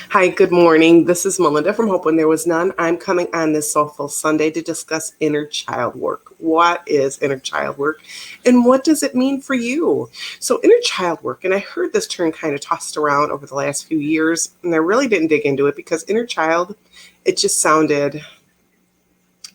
Hi, good morning. This is Melinda from Hope When There Was None. I'm coming on this Soulful Sunday to discuss inner child work. What is inner child work and what does it mean for you? So, inner child work, and I heard this term kind of tossed around over the last few years, and I really didn't dig into it because inner child, it just sounded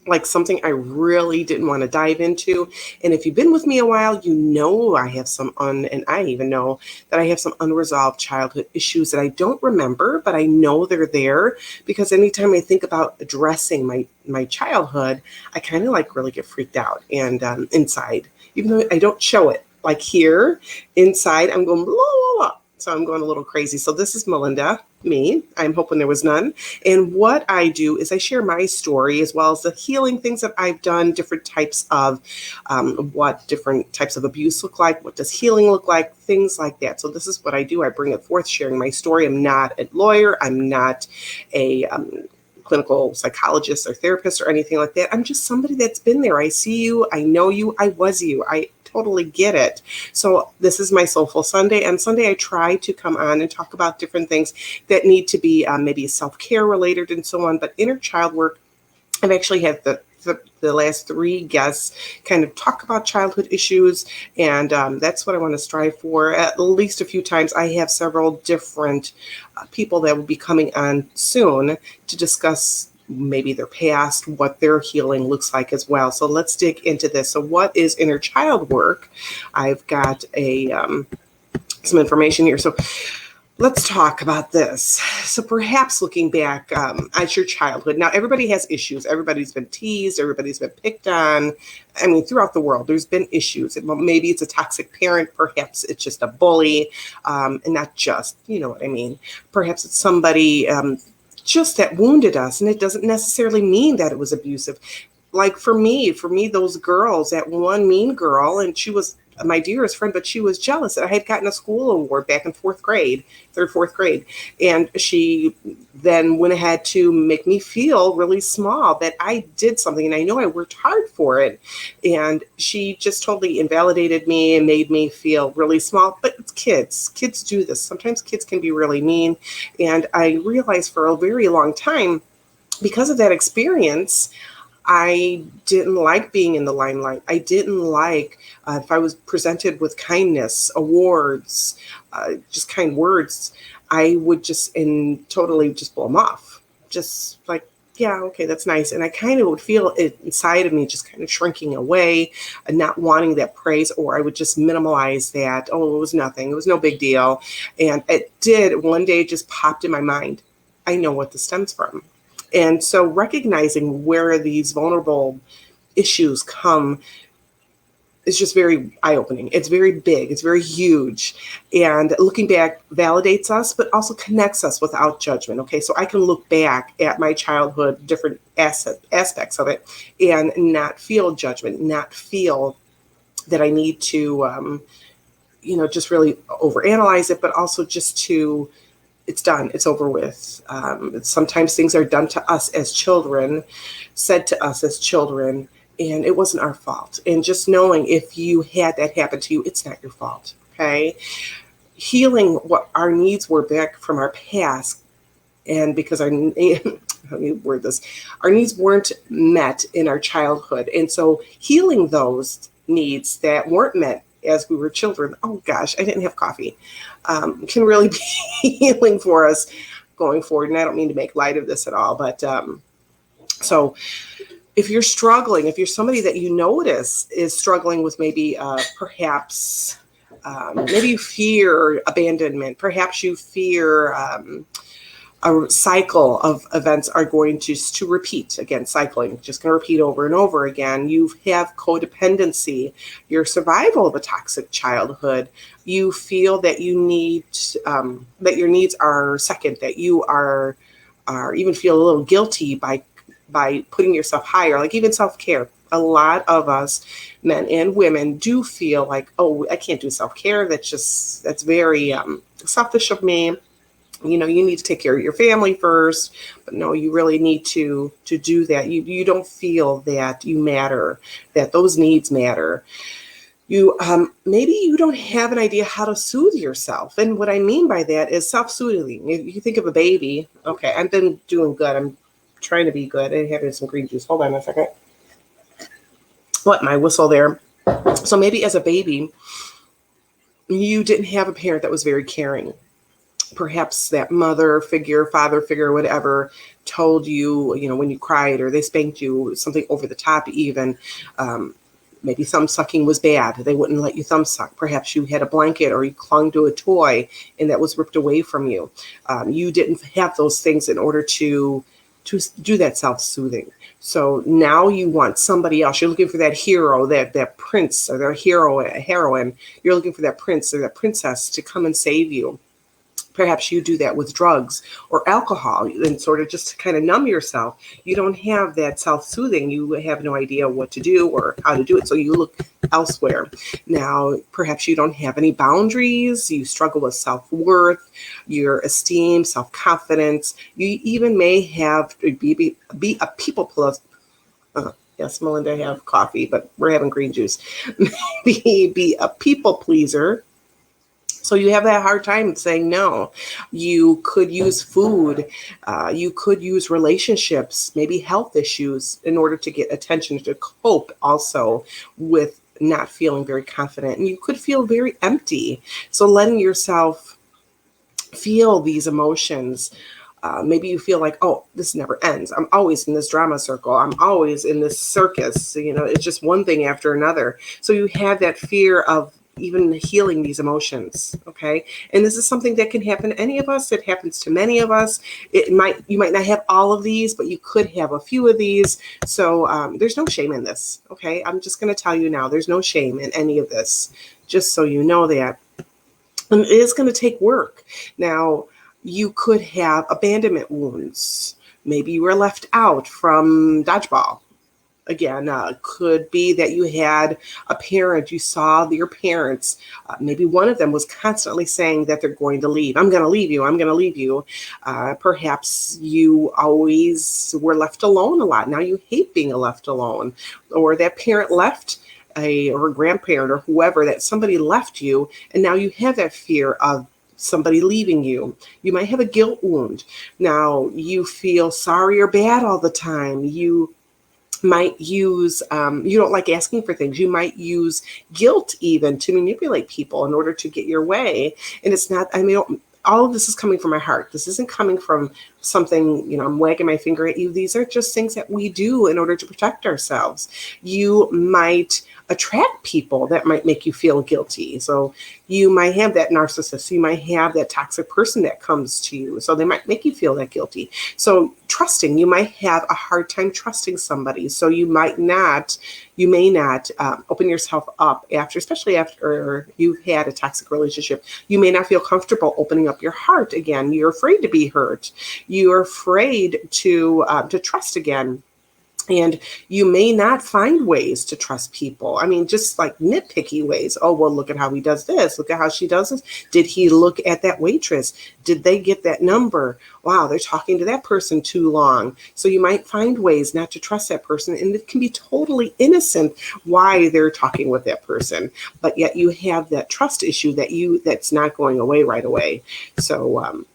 like something I really didn't want to dive into. And if you've been with me a while, you know and I even know that I have some unresolved childhood issues that I don't remember, but I know they're there because anytime I think about addressing my childhood, I kind of like really get freaked out and inside, even though I don't show it. Like here, inside, I'm going blah, blah, blah. So I'm going a little crazy. So this is Melinda, me. I'm hoping there was none. And what I do is I share my story as well as the healing things that I've done, different types of what different types of abuse look like, what does healing look like, things like that. So this is what I do. I bring it forth, sharing my story. I'm not a lawyer. I'm not a clinical psychologist or therapist or anything like that. I'm just somebody that's been there. I see you. I know you. I was you. I totally get it. So this is my Soulful Sunday. And Sunday, I try to come on and talk about different things that need to be maybe self-care related and so on. But inner child work, I've actually had the last three guests kind of talk about childhood issues, and that's what I want to strive for at least a few times. I have several different people that will be coming on soon to discuss maybe their past, what their healing looks like as well. So let's dig into this. So what is inner child work? I've got some information here. So let's talk about this. So perhaps looking back at your childhood. Now, everybody has issues. Everybody's been teased. Everybody's been picked on. I mean, throughout the world, there's been issues. Maybe it's a toxic parent. Perhaps it's just a bully, and not just, you know what I mean. Perhaps it's somebody just that wounded us, and it doesn't necessarily mean that it was abusive. Like for me, those girls, that one mean girl, and she was my dearest friend, but she was jealous that I had gotten a school award back in fourth, fourth grade. And she then went ahead to make me feel really small that I did something. And I know I worked hard for it. And she just totally invalidated me and made me feel really small. But it's kids. Kids do this. Sometimes kids can be really mean. And I realized for a very long time, because of that experience, I didn't like being in the limelight. I didn't like if I was presented with kindness, awards, just kind words, I would just totally just blow them off. Just like, yeah, okay, that's nice. And I kind of would feel it inside of me just kind of shrinking away and not wanting that praise, or I would just minimalize that. Oh, it was nothing. It was no big deal. And it did one day just popped in my mind. I know what this stems from. And so recognizing where these vulnerable issues come is just very eye-opening. It's very big. It's very huge. And looking back validates us, but also connects us without judgment. Okay, so I can look back at my childhood, different aspects of it, and not feel judgment, not feel that I need to, just really overanalyze it, but also just to it's done. It's over with. Sometimes things are done to us as children, said to us as children, and it wasn't our fault. And just knowing if you had that happen to you, it's not your fault. Okay. Healing what our needs were back from our past. And because let me word this, our needs weren't met in our childhood. And so healing those needs that weren't met as we were children, oh gosh, I didn't have coffee, can really be healing for us going forward. And I don't mean to make light of this at all, but so if you're struggling, if you're somebody that you notice is struggling with maybe perhaps maybe you fear abandonment, perhaps you fear a cycle of events are going to repeat again, cycling, just going to repeat over and over again. You have codependency, your survival of a toxic childhood. You feel that you need, that your needs are second, that you are even feel a little guilty by putting yourself higher, like even self-care. A lot of us, men and women, do feel like, oh, I can't do self-care. That's very selfish of me. You need to take care of your family first, but no, you really need to do that. You don't feel that you matter, that those needs matter. You maybe you don't have an idea how to soothe yourself. And what I mean by that is self-soothing. If you think of a baby, okay, I've been doing good. I'm trying to be good. I'm having some green juice. Hold on a second. What, my whistle there. So maybe as a baby, you didn't have a parent that was very caring. Perhaps that mother figure, father figure, whatever, told you, when you cried or they spanked you, something over the top even. Maybe thumb sucking was bad. They wouldn't let you thumb suck. Perhaps you had a blanket or you clung to a toy and that was ripped away from you. You didn't have those things in order to do that self-soothing. So now you want somebody else. You're looking for that hero, that prince or that heroine. You're looking for that prince or that princess to come and save you. Perhaps you do that with drugs or alcohol and sort of just to kind of numb yourself. You don't have that self-soothing. You have no idea what to do or how to do it. So you look elsewhere. Now, perhaps you don't have any boundaries. You struggle with self-worth, your esteem, self-confidence. You even may have be a people plus. Yes, Melinda, I have coffee, but we're having green juice. Be a people pleaser. So you have that hard time saying no. You could use food. You could use relationships, maybe health issues in order to get attention to cope also with not feeling very confident. And you could feel very empty. So letting yourself feel these emotions. Maybe you feel like, oh, this never ends. I'm always in this drama circle. I'm always in this circus. It's just one thing after another. So you have that fear of even healing these emotions. Okay. And this is something that can happen to any of us. It happens to many of us. You might not have all of these, but you could have a few of these. So there's no shame in this. Okay. I'm just going to tell you now, there's no shame in any of this, just so you know that. And it is going to take work. Now, you could have abandonment wounds. Maybe you were left out from dodgeball. Again, could be that you had a parent, you saw your parents, maybe one of them was constantly saying that they're going to leave. I'm going to leave you. I'm going to leave you. Perhaps you always were left alone a lot. Now you hate being left alone. Or that parent left or a grandparent or whoever, that somebody left you, and now you have that fear of somebody leaving you. You might have a guilt wound. Now you feel sorry or bad all the time. You might use, you don't like asking for things. You might use guilt even to manipulate people in order to get your way. And it's not, all of this is coming from my heart. This isn't coming from something, I'm wagging my finger at you. These are just things that we do in order to protect ourselves. You might attract people that might make you feel guilty. So you might have that narcissist. You might have that toxic person that comes to you. So they might make you feel that guilty. So trusting, you might have a hard time trusting somebody. So you may not open yourself up especially after you've had a toxic relationship. You may not feel comfortable opening up your heart again. You're afraid to be hurt. You're afraid to trust again. And you may not find ways to trust people. Just like nitpicky ways. Oh, well, look at how he does this. Look at how she does this. Did he look at that waitress? Did they get that number? Wow, they're talking to that person too long. So you might find ways not to trust that person. And it can be totally innocent why they're talking with that person. But yet you have that trust issue that's not going away right away. So,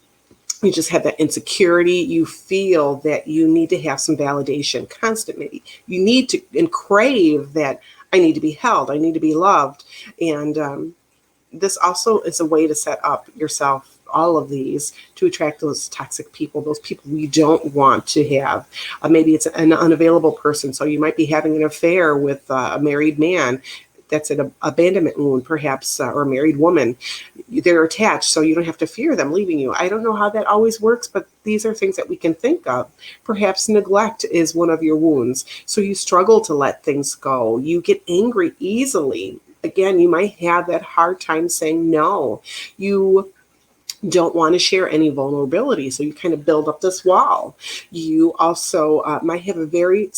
you just have that insecurity. You feel that you need to have some validation constantly. You need to and crave that I need to be held. I need to be loved. And this also is a way to set up yourself, all of these, to attract those toxic people, those people we don't want to have. Maybe it's an unavailable person. So you might be having an affair with a married man. That's an abandonment wound, perhaps, or a married woman. They're attached, so you don't have to fear them leaving you. I don't know how that always works, but these are things that we can think of. Perhaps neglect is one of your wounds, so you struggle to let things go. You get angry easily. Again, you might have that hard time saying no. You don't want to share any vulnerability, so you kind of build up this wall. You also might have a very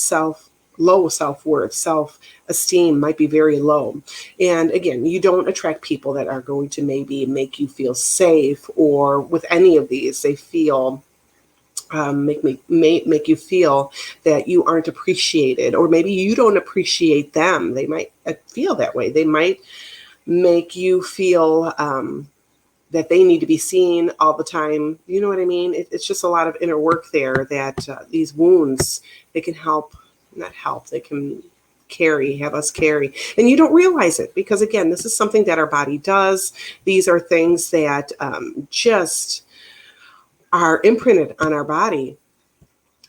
low self-worth, self-esteem might be very low. And again, you don't attract people that are going to maybe make you feel safe, or with any of these, they feel make you feel that you aren't appreciated, or maybe you don't appreciate them. They might feel that way. They might make you feel that they need to be seen all the time. You know what I mean? It's just a lot of inner work there that these wounds, they can help, not help, they can have us carry. And you don't realize it because, again, this is something that our body does. These are things that just are imprinted on our body.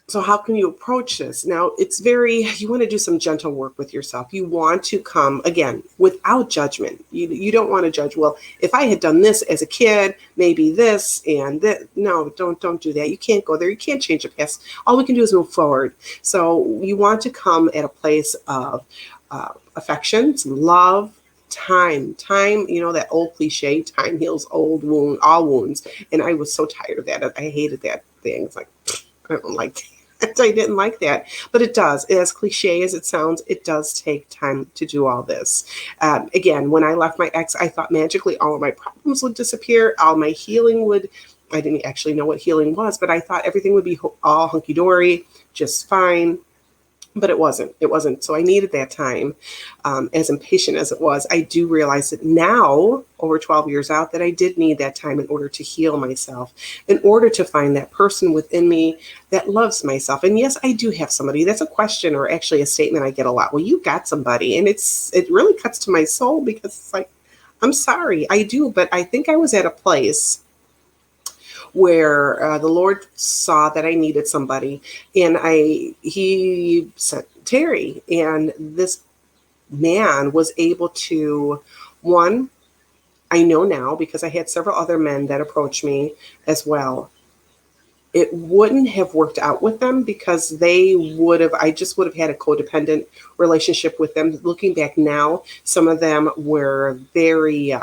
So how can you approach this? Now, you want to do some gentle work with yourself. You want to come, again, without judgment. You don't want to judge, well, if I had done this as a kid, maybe this and that. No, don't do that. You can't go there. You can't change the past. All we can do is move forward. So you want to come at a place of affection, some love, time, that old cliche, time heals all wounds. And I was so tired of that. I hated that thing. It's like, I don't like that. I didn't like that, but it does. As cliche as it sounds, it does take time to do all this. Again, when I left my ex, I thought magically all of my problems would disappear. All my healing would. I didn't actually know what healing was, but I thought everything would be all hunky-dory, just fine. But it wasn't. So I needed that time. As impatient as it was, I do realize that now, over 12 years out, that I did need that time in order to heal myself, in order to find that person within me that loves myself. And yes, I do have somebody. That's a question, or actually a statement I get a lot. Well, you got somebody. And it really cuts to my soul, because it's like, I'm sorry, I do. But I think I was at a place where the Lord saw that I needed somebody, and he sent Terry, and this man was able to, one, I know now because I had several other men that approached me as well. It wouldn't have worked out with them because I just would have had a codependent relationship with them. Looking back now, some of them were very,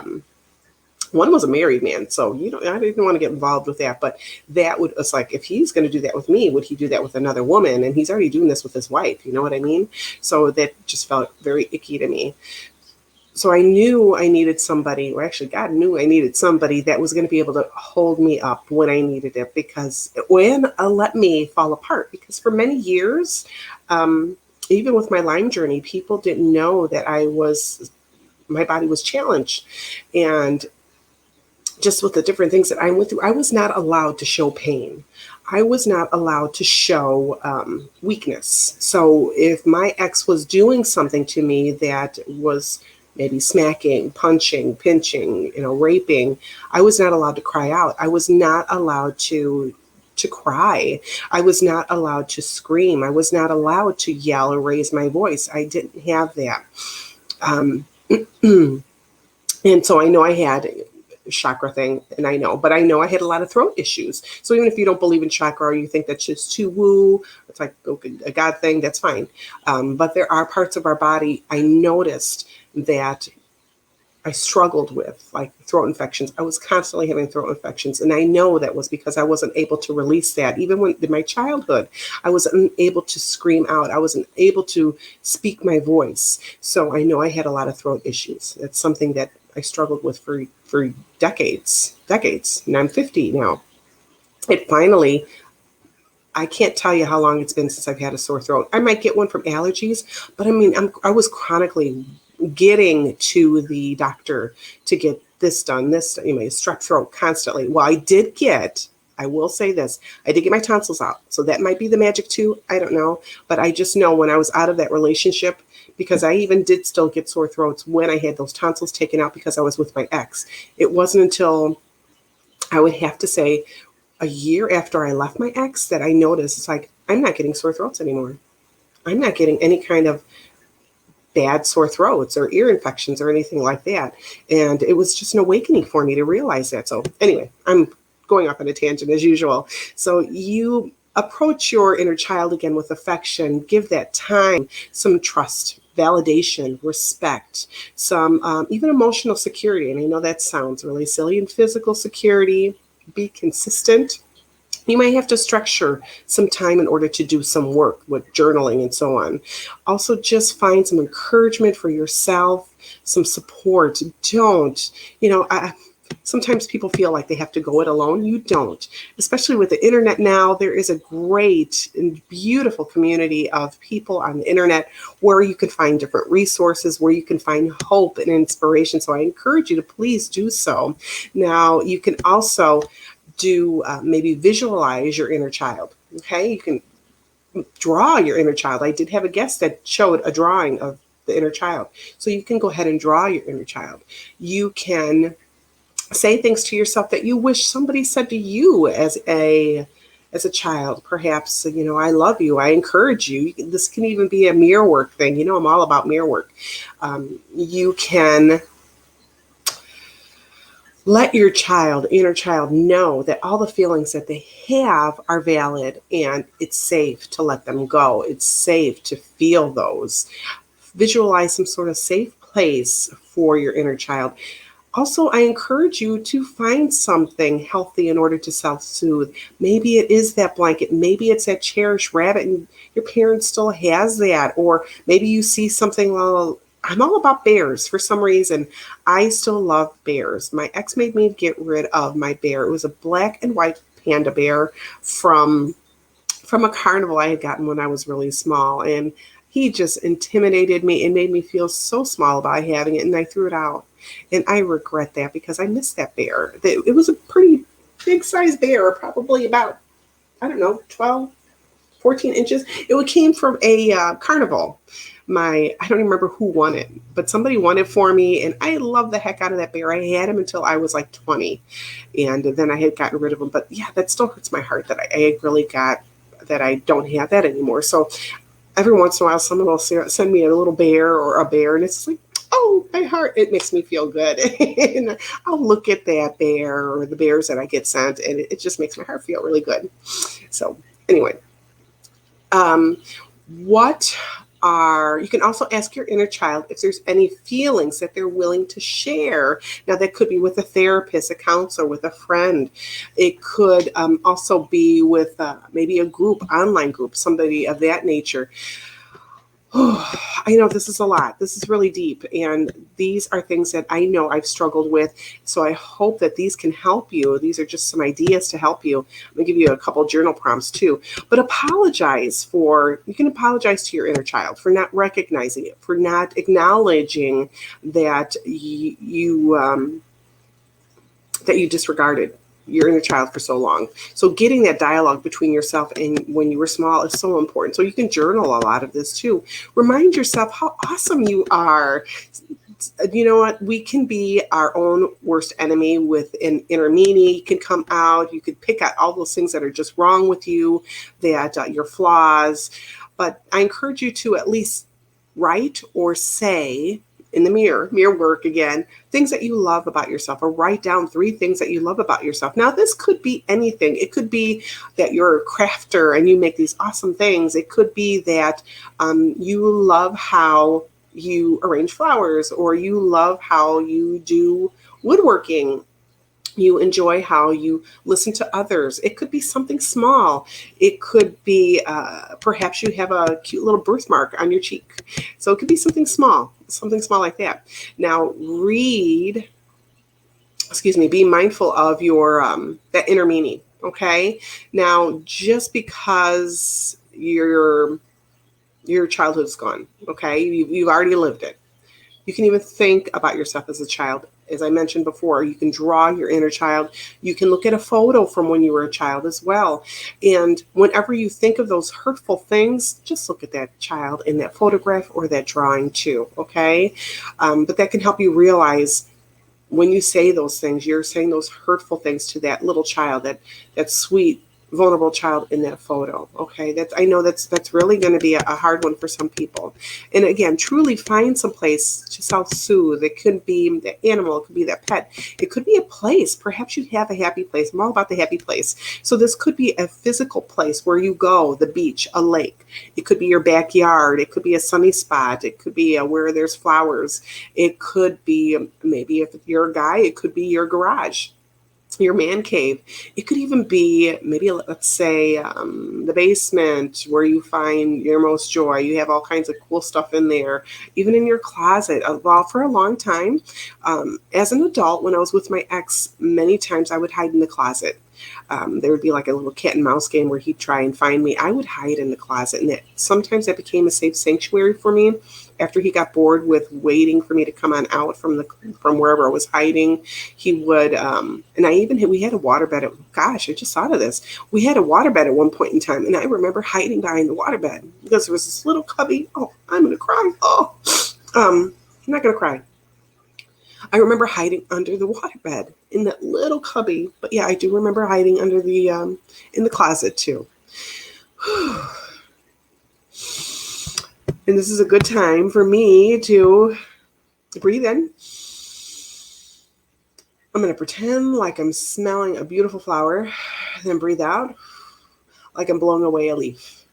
one was a married man, so I didn't want to get involved with that. But it's like, if he's going to do that with me, would he do that with another woman? And he's already doing this with his wife. You know what I mean? So that just felt very icky to me. So I knew I needed somebody, or actually God knew I needed somebody that was going to be able to hold me up when I needed it, because let me fall apart. Because for many years, even with my Lyme journey, people didn't know that my body was challenged. And just with the different things that I went through, I was not allowed to show pain. I was not allowed to show weakness. So if my ex was doing something to me that was maybe smacking, punching, pinching, raping, I was not allowed to cry out. I was not allowed to cry. I was not allowed to scream. I was not allowed to yell or raise my voice. I didn't have that. And so I know I had chakra thing, but I know I had a lot of throat issues. So even if you don't believe in chakra, or you think that's just too woo, it's like a God thing, that's fine. But there are parts of our body I noticed that I struggled with, like throat infections. I was constantly having throat infections. And I know that was because I wasn't able to release that. Even in my childhood, I wasn't able to scream out. I wasn't able to speak my voice. So I know I had a lot of throat issues. That's something that I struggled with for decades. And I'm 50 now. It finally, I can't tell you how long it's been since I've had a sore throat. I might get one from allergies, but I was chronically getting to the doctor to get this done, strep throat constantly. Well, I will say this, I did get my tonsils out. So that might be the magic too. I don't know. But I just know when I was out of that relationship, because I even did still get sore throats when I had those tonsils taken out because I was with my ex. It wasn't until, I would have to say, a year after I left my ex that I noticed, it's like, I'm not getting sore throats anymore. I'm not getting any kind of bad sore throats or ear infections or anything like that. And it was just an awakening for me to realize that. So anyway, I'm going off on a tangent as usual. So you approach your inner child again with affection, give that time, some trust, validation, respect, some even emotional security. And I know that sounds really silly. And physical security, be consistent. You might have to structure some time in order to do some work with journaling and so on. Also, just find some encouragement for yourself, some support. Sometimes people feel like they have to go it alone. You don't. Especially with the internet now, there is a great and beautiful community of people on the internet where you can find different resources, where you can find hope and inspiration. So I encourage you to please do so. Now, you can also do maybe visualize your inner child. Okay, you can draw your inner child. I did have a guest that showed a drawing of the inner child. So you can go ahead and draw your inner child. You can say things to yourself that you wish somebody said to you as a child. Perhaps, I love you, I encourage you. This can even be a mirror work thing. I'm all about mirror work. You can let your inner child, know that all the feelings that they have are valid, and it's safe to let them go. It's safe to feel those. Visualize some sort of safe place for your inner child. Also, I encourage you to find something healthy in order to self-soothe. Maybe it is that blanket. Maybe it's that cherished rabbit and your parent still has that. Or maybe you see something, well, I'm all about bears for some reason. I still love bears. My ex made me get rid of my bear. It was a black and white panda bear from a carnival I had gotten when I was really small. And he just intimidated me and made me feel so small about having it. And I threw it out. And I regret that because I missed that bear. It was a pretty big size bear, probably about, 12, 14 inches. It came from a carnival. I don't even remember who won it, but somebody won it for me. And I love the heck out of that bear. I had him until I was like 20. And then I had gotten rid of him. But yeah, that still hurts my heart that I really got that I don't have that anymore. So every once in a while, someone will send me a little bear or a bear, and it's like, oh, my heart, it makes me feel good. And I'll look at that bear or the bears that I get sent, and it just makes my heart feel really good. So anyway, you can also ask your inner child if there's any feelings that they're willing to share. Now, that could be with a therapist, a counselor, with a friend. It could also be with maybe a group, online group, somebody of that nature. Oh, I know this is a lot. This is really deep. And these are things that I know I've struggled with. So I hope that these can help you. These are just some ideas to help you. I'm going to give you a couple journal prompts too. But you can apologize to your inner child for not recognizing it, for not acknowledging that you disregarded your inner child for so long. So getting that dialogue between yourself and when you were small is so important. So you can journal a lot of this too. Remind yourself how awesome you are. You know what? We can be our own worst enemy with an inner meanie. You can come out. You could pick out all those things that are just wrong with you, that your flaws. But I encourage you to at least write or say in the mirror work again, things that you love about yourself, or write down 3 things that you love about yourself. Now, this could be anything. It could be that you're a crafter and you make these awesome things. It could be that you love how you arrange flowers, or you love how you do woodworking. You enjoy how you listen to others. It could be something small. It could be perhaps you have a cute little birthmark on your cheek. So it could be something small like that. Now be mindful of your that inner meaning. Okay. Now, just because your childhood's gone, okay, you've already lived it. You can even think about yourself as a child. As I mentioned before, you can draw your inner child. You can look at a photo from when you were a child as well. And whenever you think of those hurtful things, just look at that child in that photograph or that drawing too, okay? But that can help you realize when you say those things, you're saying those hurtful things to that little child, that sweet, vulnerable child in that photo. Okay, I know that's really going to be a hard one for some people. And again, truly find some place to self-soothe. It could be the animal, it could be that pet, it could be a place. Perhaps you have a happy place. I'm all about the happy place. So this could be a physical place where you go, the beach, a lake. It could be your backyard. It could be a sunny spot. It could be where there's flowers. It could be, maybe if you're a guy, it could be your garage. your man cave. It could even be maybe, let's say, the basement where you find your most joy. You have all kinds of cool stuff in there, even in your closet. Well, for a long time, as an adult, when I was with my ex, many times I would hide in the closet. There would be like a little cat and mouse game where he'd try and find me. I would hide in the closet, and sometimes that became a safe sanctuary for me. After he got bored with waiting for me to come on out from wherever I was hiding, he would. And we had a waterbed. Gosh, I just thought of this. We had a waterbed at one point in time, and I remember hiding behind the waterbed because there was this little cubby. Oh, I'm gonna cry. Oh, I'm not gonna cry. I remember hiding under the waterbed in that little cubby. But yeah, I do remember hiding under in the closet too. And this is a good time for me to breathe in. I'm going to pretend like I'm smelling a beautiful flower, then breathe out like I'm blowing away a leaf.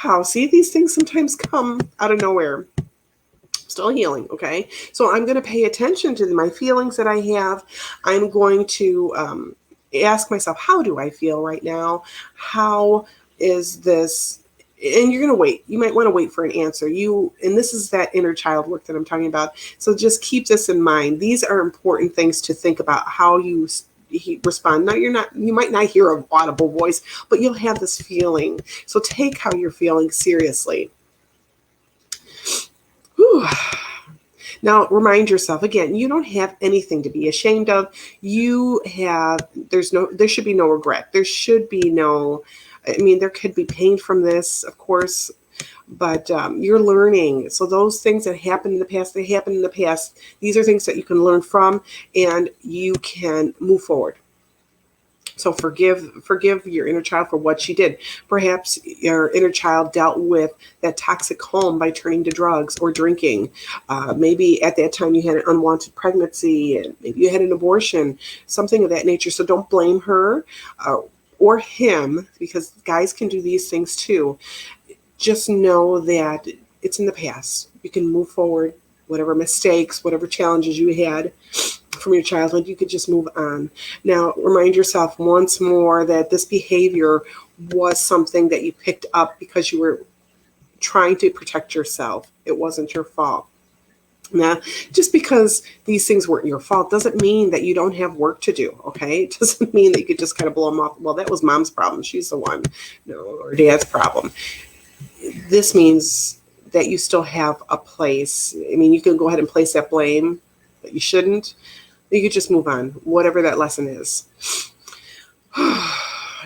Wow, see, these things sometimes come out of nowhere. Still healing, okay? So I'm going to pay attention to my feelings that I have. I'm going to ask myself, how do I feel right now? How is this? And you're going to wait. You might want to wait for an answer. And this is that inner child work that I'm talking about. So just keep this in mind. These are important things to think about, how you respond. Now, you might not hear an audible voice, but you'll have this feeling. So take how you're feeling seriously. Whew. Now, remind yourself again, you don't have anything to be ashamed of. There should be no regret. There should be there could be pain from this, of course, but you're learning. So those things that happened in the past, they happened in the past. These are things that you can learn from, and you can move forward. So forgive your inner child for what she did. Perhaps your inner child dealt with that toxic home by turning to drugs or drinking. Maybe at that time you had an unwanted pregnancy, and maybe you had an abortion, something of that nature. So don't blame her or him, because guys can do these things too. Just know that it's in the past. You can move forward. Whatever mistakes, whatever challenges you had from your childhood, you could just move on. Now, remind yourself once more that this behavior was something that you picked up because you were trying to protect yourself. It wasn't your fault. Now, just because these things weren't your fault doesn't mean that you don't have work to do, okay? It doesn't mean that you could just kind of blow them off. Well, that was mom's problem. She's the one. No, or dad's problem. This means that you still have a place. I mean, you can go ahead and place that blame, but you shouldn't. You could just move on, whatever that lesson is.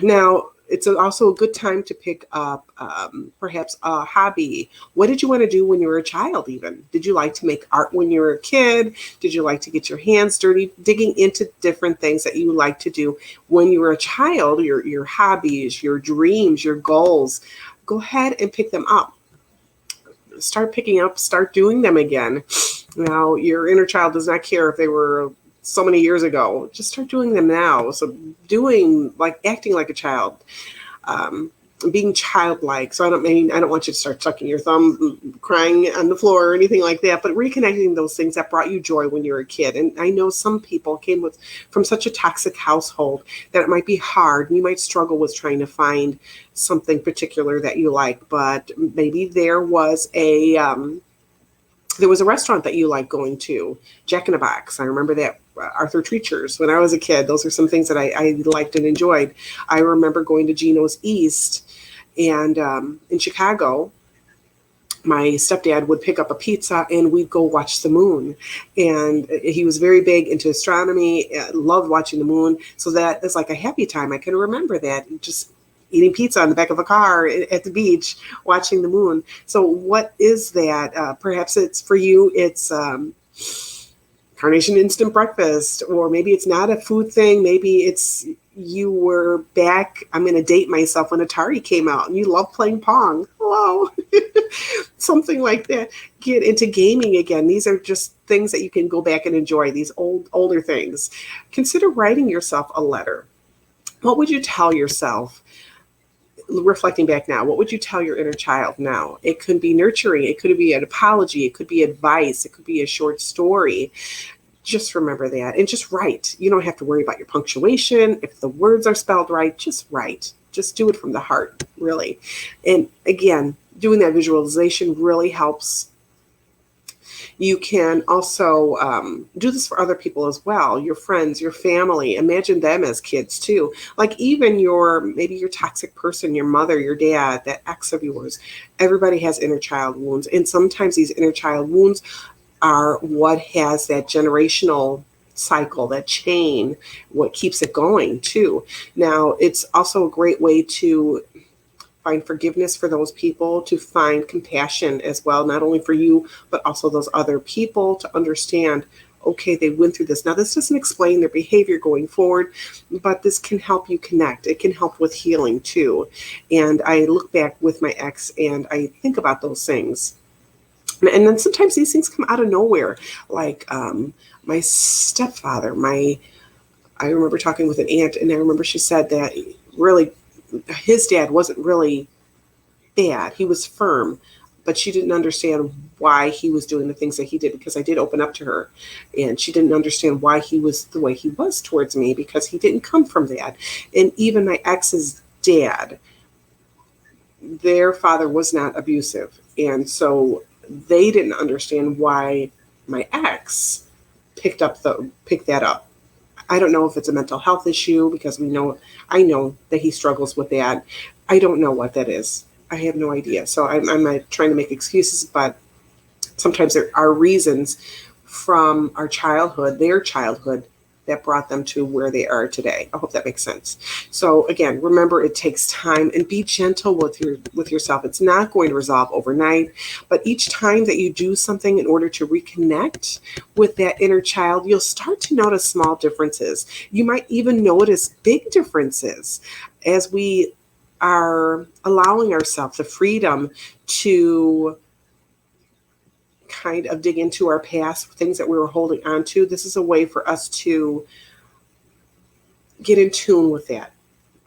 Now, it's also a good time to pick up perhaps a hobby. What did you want to do when you were a child even? Did you like to make art when you were a kid? Did you like to get your hands dirty? Digging into different things that you like to do when you were a child, your hobbies, your dreams, your goals. Go ahead and pick them up. Start doing them again. Now, your inner child does not care if they were so many years ago. Just start doing them now. So acting like a child, being childlike. So I don't want you to start sucking your thumb, crying on the floor or anything like that, but reconnecting those things that brought you joy when you were a kid. And I know some people came from such a toxic household that it might be hard. You might struggle with trying to find something particular that you like, but maybe there was a restaurant that you like going to, Jack in the Box. I remember that. Arthur Treacher's when I was a kid. Those are some things that I liked and enjoyed. I remember going to Geno's East, and in Chicago, my stepdad would pick up a pizza and we'd go watch the moon. And he was very big into astronomy, loved watching the moon. So that is like a happy time. I can remember that, just eating pizza on the back of a car at the beach, watching the moon. So what is that? Perhaps it's for you, it's Carnation Instant Breakfast, or maybe it's not a food thing. Maybe it's you were back, I'm going to date myself, when Atari came out and you love playing Pong. Hello. Something like that. Get into gaming again. These are just things that you can go back and enjoy, these older things. Consider writing yourself a letter. What would you tell yourself? Reflecting back now, what would you tell your inner child now? It could be nurturing. It could be an apology. It could be advice. It could be a short story. Just remember that, and just write. You don't have to worry about your punctuation. If the words are spelled right, just write. Just do it from the heart, really. And again, doing that visualization really helps. You can also do this for other people as well, your friends, your family. Imagine them as kids too. Like even maybe your toxic person, your mother, your dad, that ex of yours. Everybody has inner child wounds. And sometimes these inner child wounds are what has that generational cycle, that chain, what keeps it going too. Now, it's also a great way to find forgiveness for those people, to find compassion as well, not only for you, but also those other people, to understand, okay, they went through this. Now, this doesn't explain their behavior going forward, but this can help you connect. It can help with healing too. And I look back with my ex and I think about those things. And then sometimes these things come out of nowhere, like my stepfather, I remember talking with an aunt, and I remember she said that really his dad wasn't really bad. He was firm, but she didn't understand why he was doing the things that he did, because I did open up to her, and she didn't understand why he was the way he was towards me, because he didn't come from that. And even my ex's dad, their father was not abusive. And so they didn't understand why my ex picked that up. I don't know if it's a mental health issue, because I know that he struggles with that. I don't know what that is. I have no idea. So I'm not trying to make excuses, but sometimes there are reasons from our childhood, their childhood, that brought them to where they are today. I hope that makes sense. So again, remember, it takes time, and be gentle with yourself. It's not going to resolve overnight, but each time that you do something in order to reconnect with that inner child, you'll start to notice small differences. You might even notice big differences as we are allowing ourselves the freedom to kind of dig into our past, things that we were holding on to. This is a way for us to get in tune with that.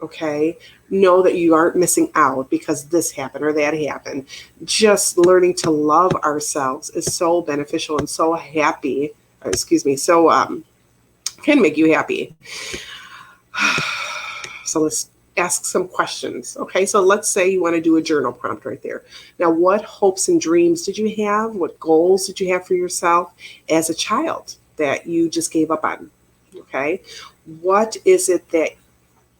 Okay. Know that you aren't missing out because this happened or that happened. Just learning to love ourselves is so beneficial and so happy. Can make you happy. So let's ask some questions. Okay, so let's say you want to do a journal prompt right there. Now, what hopes and dreams did you have? What goals did you have for yourself as a child that you just gave up on? Okay, what is it that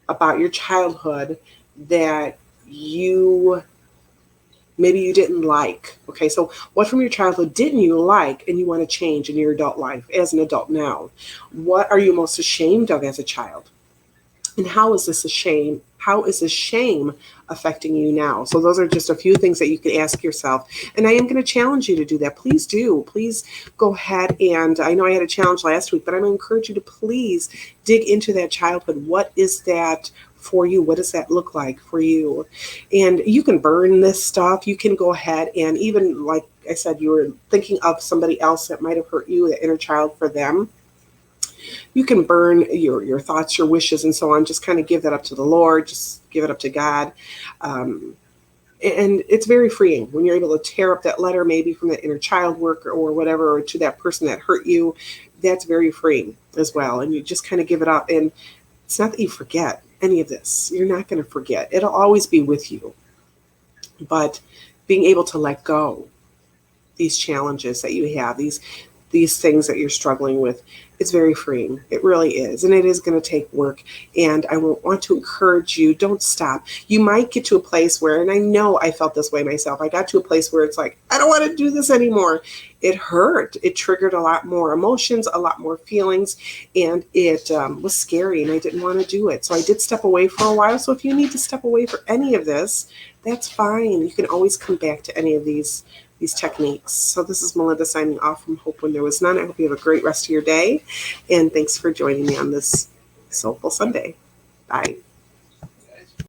about your childhood that maybe you didn't like? Okay, so what from your childhood didn't you like and you want to change in your adult life as an adult now? What are you most ashamed of as a child? And how is this a shame? How is this shame affecting you now? So those are just a few things that you can ask yourself. And I am going to challenge you to do that. Please do. Please go ahead. And I know I had a challenge last week, but I'm going to encourage you to please dig into that childhood. What is that for you? What does that look like for you? And you can burn this stuff. You can go ahead and even, like I said, you were thinking of somebody else that might have hurt you, the inner child for them. You can burn your thoughts, your wishes, and so on. Just kind of give that up to the Lord. Just give it up to God. And it's very freeing when you're able to tear up that letter, maybe from that inner child work or whatever, or to that person that hurt you. That's very freeing as well. And you just kind of give it up. And it's not that you forget any of this. You're not going to forget. It'll always be with you. But being able to let go these challenges that you have, these things that you're struggling with, it's very freeing. It really is. And it is going to take work. And I want to encourage you, don't stop. You might get to a place where, and I know I felt this way myself, I got to a place where it's like, I don't want to do this anymore. It hurt. It triggered a lot more emotions, a lot more feelings, and it was scary, and I didn't want to do it. So I did step away for a while. So if you need to step away for any of this, that's fine. You can always come back to any of these techniques. So this is Melinda signing off from Hope When There Was None. I hope you have a great rest of your day. And thanks for joining me on this Soulful Sunday. Bye.